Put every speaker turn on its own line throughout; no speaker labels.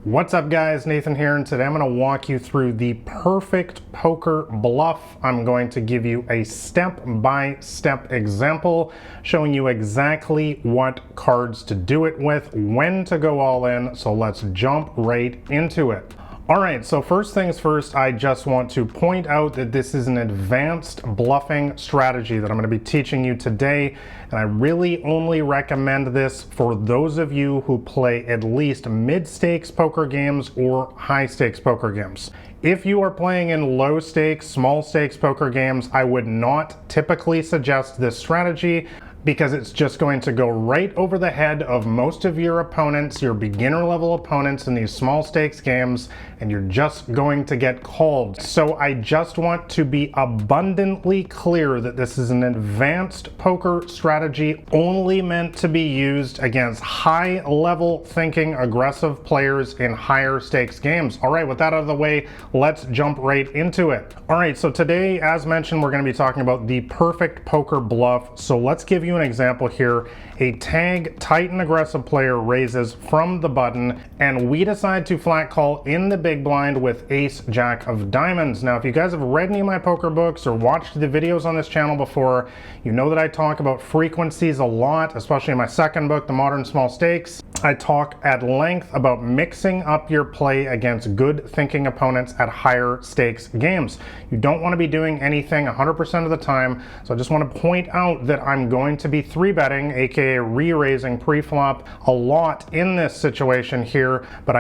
What's up guys, Nathan here, and today I'm going to walk you through the perfect poker bluff. I'm going to give you a step-by-step example showing you exactly what cards to do it with, when to go all in, so let's jump right into it. Alright, so first things first, I just want to point out that this is an advanced bluffing strategy that I'm going to be teaching you today, and I really only recommend this for those of you who play at least mid-stakes poker games or high-stakes poker games. If you are playing in low-stakes, small-stakes poker games, I would not typically suggest this strategy, because it's just going to go right over the head of most of your opponents, your beginner level opponents in these small stakes games, and you're just going to get called. So I just want to be abundantly clear that this is an advanced poker strategy only meant to be used against high level thinking aggressive players in higher stakes games. All right, with that out of the way, let's jump right into it. All right, so today, as mentioned, we're going to be talking about the perfect poker bluff. So let's give you an example here. A tag tight and aggressive player raises from the button, and we decide to flat call in the big blind with ace jack of diamonds. Now, if you guys have read any of my poker books or watched the videos on this channel before, you know that I talk about frequencies a lot, especially in my second book, The Modern Small Stakes. I talk at length about mixing up your play against good thinking opponents at higher stakes games. You don't want to be doing anything 100% of the time, so I just want to point out that I'm going to be 3-betting, aka re-raising pre-flop, a lot in this situation here, but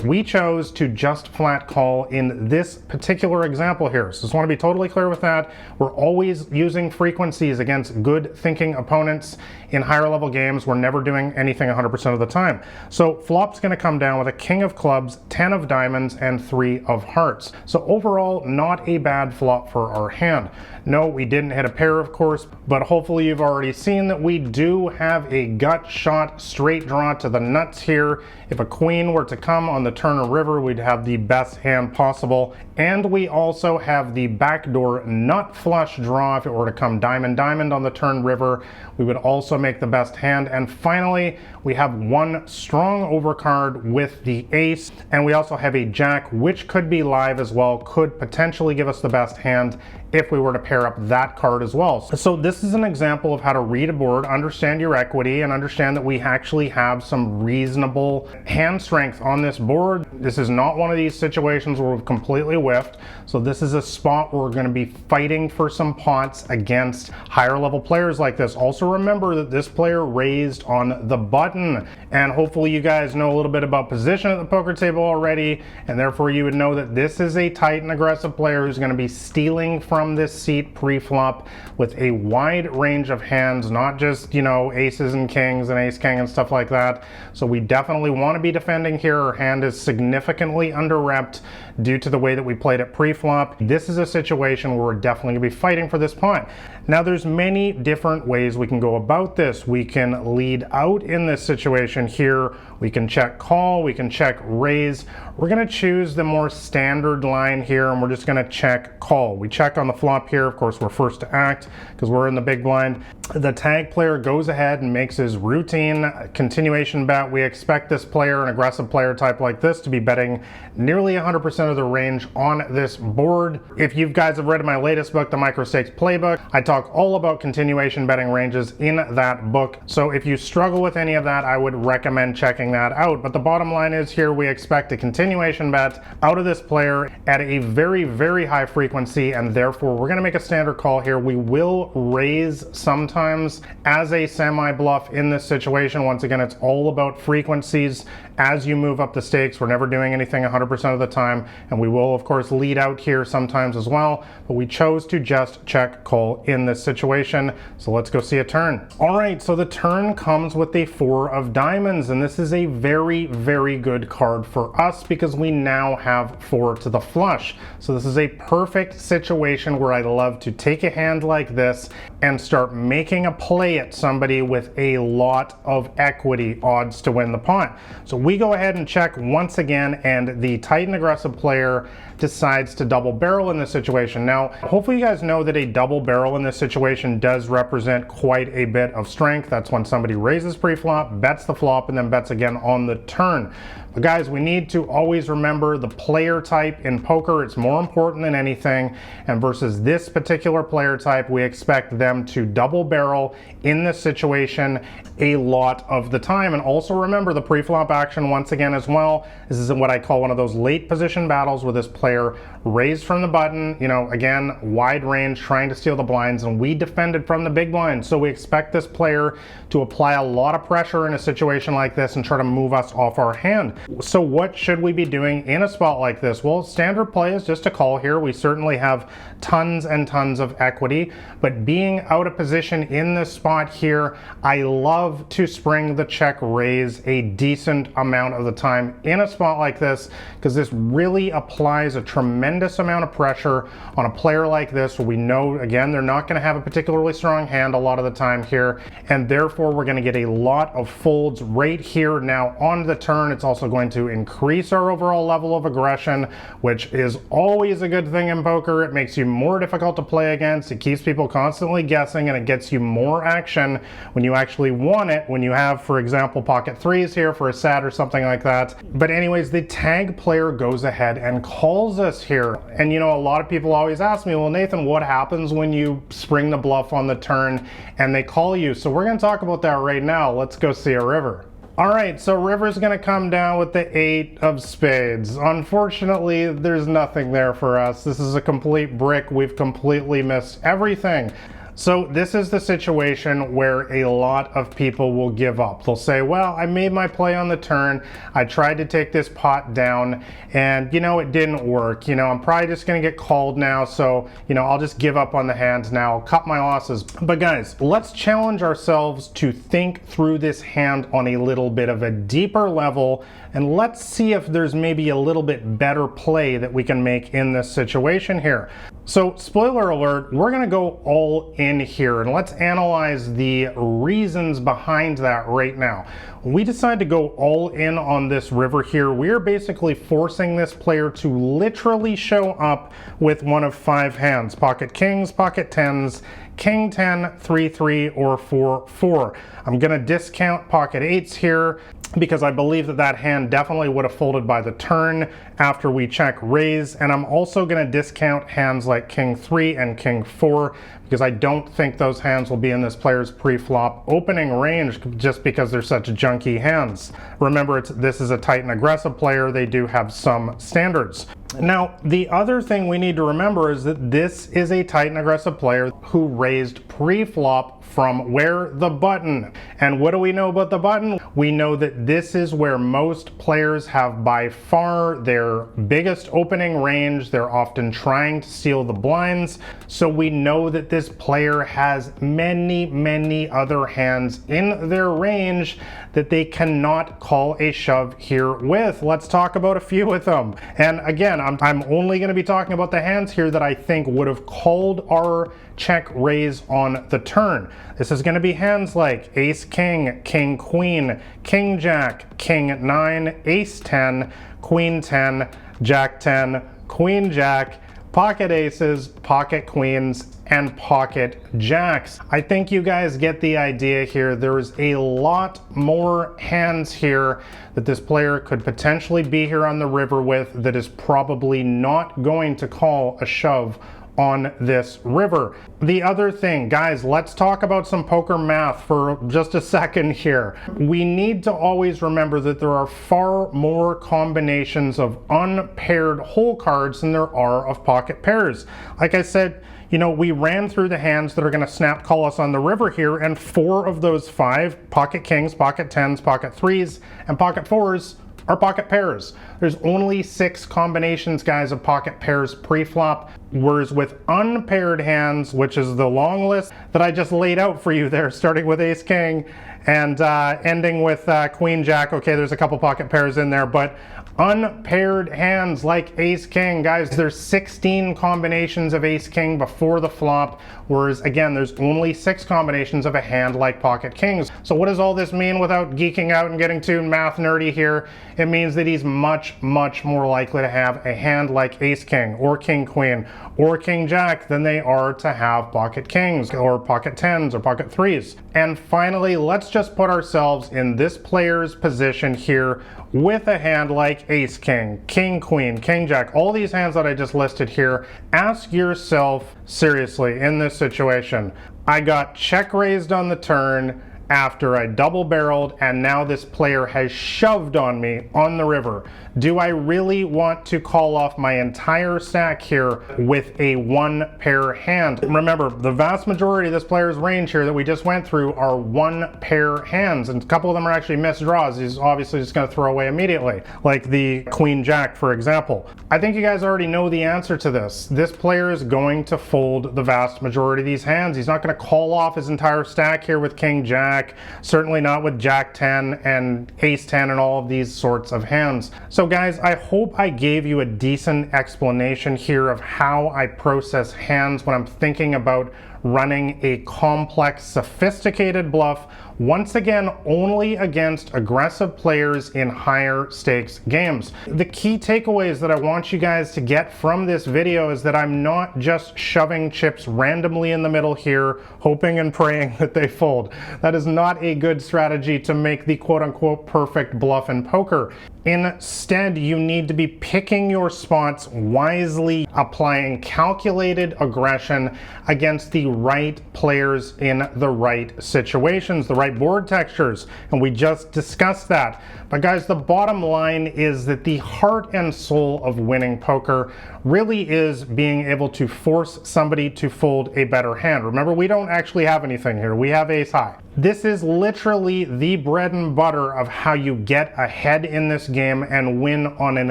we chose to just flat call in this particular example here. So just want to be totally clear with that. We're always using frequencies against good thinking opponents in higher level games. We're never doing anything 100% of the time. So flop's going to come down with a king of clubs, 10 of diamonds, and 3 of hearts. So overall, not a bad flop for our hand. No, we didn't hit a pair, of course, but hopefully you've already seen that we do have a gut shot straight draw to the nuts here. If a queen were to come on the turn or river, we'd have the best hand possible. And we also have the backdoor nut flush draw. If it were to come diamond diamond on the turn river, we would also make the best hand. And finally, we have one strong overcard with the ace, and we also have a jack, which could be live as well, could potentially give us the best hand if we were to pair up that card as well. So this is an example of how to read a board, understand your equity, and understand that we actually have some reasonable hand strength on this board. This is not one of these situations where we've completely whiffed. So this is a spot where we're going to be fighting for some pots against higher level players like this. Also remember that this player raised on the button, and hopefully you guys know a little bit about position at the poker table already, and therefore you would know that this is a tight and aggressive player who's going to be stealing from this seat pre-flop with a wide range of hands, not just, you know, aces and kings and ace king and stuff like that. So we definitely want to be defending here. Our hand is significantly under-repped due to the way that we played it pre-flop. This is a situation where we're definitely going to be fighting for this pot. Now there's many different ways we can go about this. We can lead out in this situation here. We can check call, we can check raise. We're going to choose the more standard line here, and we're just going to check call. We check on the flop here. Of course, we're first to act because we're in the big blind. The tag player goes ahead and makes his routine continuation bet. We expect this player, an aggressive player type like this, to be betting nearly 100% of the range on this board. If you guys have read my latest book, The Micro Stakes Playbook, I talk all about continuation betting ranges in that book. So if you struggle with any of that, I would recommend checking that out. But the bottom line is here we expect a continuation bet out of this player at a very, very high frequency, and therefore we're going to make a standard call here. We will raise sometimes as a semi-bluff in this situation. Once again, it's all about frequencies as you move up the stakes. We're never doing anything 100% of the time, and we will of course lead out here sometimes as well, but we chose to just check call in this situation. So let's go see a turn. All right, so the turn comes with a 4 of diamonds, and this is a very, very good card for us because we now have 4 to the flush. So this is a perfect situation where I love to take a hand like this and start making a play at somebody with a lot of equity odds to win the pot. So we go ahead and check once again, and the tight and aggressive player decides to double barrel in this situation. Now, hopefully you guys know that a double barrel in this situation does represent quite a bit of strength. That's when somebody raises pre-flop, bets the flop, and then bets again on the turn. But guys, we need to always remember the player type in poker. It's more important than anything. And versus this particular player type, we expect them to double barrel in this situation a lot of the time. And also remember the pre-flop action once again as well. This is what I call one of those late position battles where this player raised from the button, you know, again, wide range, trying to steal the blinds, and we defended from the big blind. So we expect this player to apply a lot of pressure in a situation like this and try to move us off our hand. So what should we be doing in a spot like this? Well, standard play is just a call here. We certainly have tons and tons of equity, but being out of position in this spot here, I love to spring the check raise a decent amount of the time in a spot like this, because this really applies a tremendous amount of pressure on a player like this, where we know, again, they're not going to have a particularly strong hand a lot of the time here, and therefore we're going to get a lot of folds right here. Now on the turn, it's also going to increase our overall level of aggression, which is always a good thing in poker. It makes you more difficult to play against. It keeps people constantly guessing, and it gets you more action when you actually want it, when you have, for example, pocket threes here for a set or something like that. But anyways, the tag player goes ahead and calls us here. And you know, a lot of people always ask me, well, Nathan, what happens when you spring the bluff on the turn and they call you? So we're going to talk about that right now. Let's go see a river. All right, so river's gonna come down with the 8 of spades. Unfortunately, there's nothing there for us. This is a complete brick. We've completely missed everything. So this is the situation where a lot of people will give up. They'll say, well, I made my play on the turn. I tried to take this pot down and, you know, it didn't work. You know, I'm probably just going to get called now. So, you know, I'll just give up on the hand now. I'll cut my losses. But guys, let's challenge ourselves to think through this hand on a little bit of a deeper level. And let's see if there's maybe a little bit better play that we can make in this situation here. So spoiler alert, we're going to go all in here, and let's analyze the reasons behind that right now. When we decide to go all in on this river here, we're basically forcing this player to literally show up with one of 5 hands: pocket kings, pocket tens, king 10, 3-3, or 4-4. I'm going to discount pocket 8s here because I believe that that hand definitely would have folded by the turn after we check raise, and I'm also going to discount hands like king 3 and king 4 because I don't think those hands will be in this player's pre-flop opening range just because they're such junky hands. Remember, this is a tight and aggressive player. They do have some standards. Now, the other thing we need to remember is that this is a tight and aggressive player who raised pre-flop from where? The button. And what do we know about the button? We know that this is where most players have by far their biggest opening range. They're often trying to steal the blinds. So we know that this player has many, many other hands in their range that they cannot call a shove here with. Let's talk about a few of them. And again, I'm only going to be talking about the hands here that I think would have called our check raise on the turn. This is going to be hands like ace king, king queen, king jack, king 9, ace 10, queen 10, jack 10, queen jack, pocket aces, pocket queens, and pocket jacks. I think you guys get the idea here. There's a lot more hands here that this player could potentially be here on the river with that is probably not going to call a shove on this river. The other thing, guys, let's talk about some poker math for just a second here. We need to always remember that there are far more combinations of unpaired hole cards than there are of pocket pairs. Like I said, you know, we ran through the hands that are going to snap call us on the river here, and 4 of those 5, pocket kings, pocket 10s, pocket 3s, and pocket 4s, are pocket pairs. There's only 6 combinations, guys, of pocket pairs pre-flop. Whereas with unpaired hands, which is the long list that I just laid out for you there, starting with ace king and ending with queen jack. Okay, there's a couple pocket pairs in there, but unpaired hands like ace king, guys, there's 16 combinations of ace king before the flop, whereas again there's only 6 combinations of a hand like pocket kings. So what does all this mean without geeking out and getting too math nerdy here? It means that he's much more likely to have a hand like ace king or king queen or king jack than they are to have pocket kings or pocket tens or pocket threes. And finally, let's just put ourselves in this player's position here with a hand like ace king, king queen, king jack, all these hands that I just listed here. Ask yourself seriously, in this situation, I got check raised on the turn after I double barreled, and now this player has shoved on me on the river. Do I really want to call off my entire stack here with a one pair hand? Remember, the vast majority of this player's range here that we just went through are one pair hands, and a couple of them are actually missed draws. He's obviously just going to throw away immediately, like the queen jack, for example. I think you guys already know the answer to this. This player is going to fold the vast majority of these hands. He's not going to call off his entire stack here with king jack, certainly not with jack 10 and ace 10 and all of these sorts of hands. So guys, I hope I gave you a decent explanation here of how I process hands when I'm thinking about running a complex, sophisticated bluff, once again only against aggressive players in higher stakes games. The key takeaways that I want you guys to get from this video is that I'm not just shoving chips randomly in the middle here, hoping and praying that they fold. That is not a good strategy to make the quote-unquote perfect bluff in poker. Instead, you need to be picking your spots wisely, applying calculated aggression against the right players in the right situations, the right board textures, and we just discussed that. But guys, the bottom line is that the heart and soul of winning poker really is being able to force somebody to fold a better hand. Remember, we don't actually have anything here. We have ace high. This is literally the bread and butter of how you get ahead in this game and win on an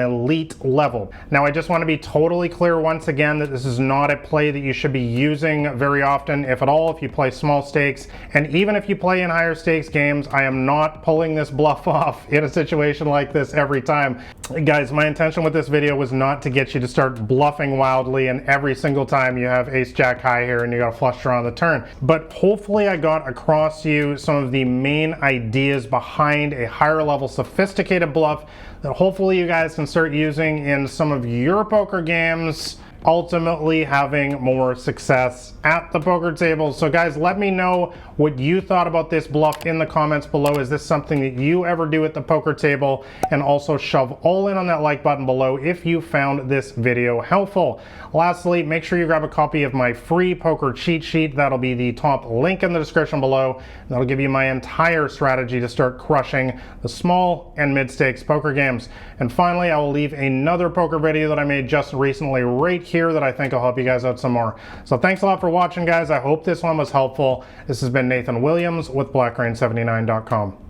elite level. Now, I just want to be totally clear once again that this is not a play that you should be using very often, if at all, if you play small stakes. And even if you play in higher stakes games, I am not pulling this bluff off in a situation like this every time. Guys, my intention with this video was not to get you to start bluffing wildly and every single time you have ace jack high here and you got a flush draw on the turn. But hopefully I got across to you some of the main ideas behind a higher level sophisticated bluff that hopefully you guys can start using in some of your poker games, ultimately having more success at the poker table. So guys, let me know what you thought about this bluff in the comments below. Is this something that you ever do at the poker table? And also shove all in on that like button below if you found this video helpful. Lastly, make sure you grab a copy of my free poker cheat sheet. That'll be the top link in the description below. That'll give you my entire strategy to start crushing the small and mid stakes poker games. And finally, I will leave another poker video that I made just recently right here that I think will help you guys out some more. So thanks a lot for watching, guys. I hope this one was helpful. This has been Nathan Williams with BlackRain79.com.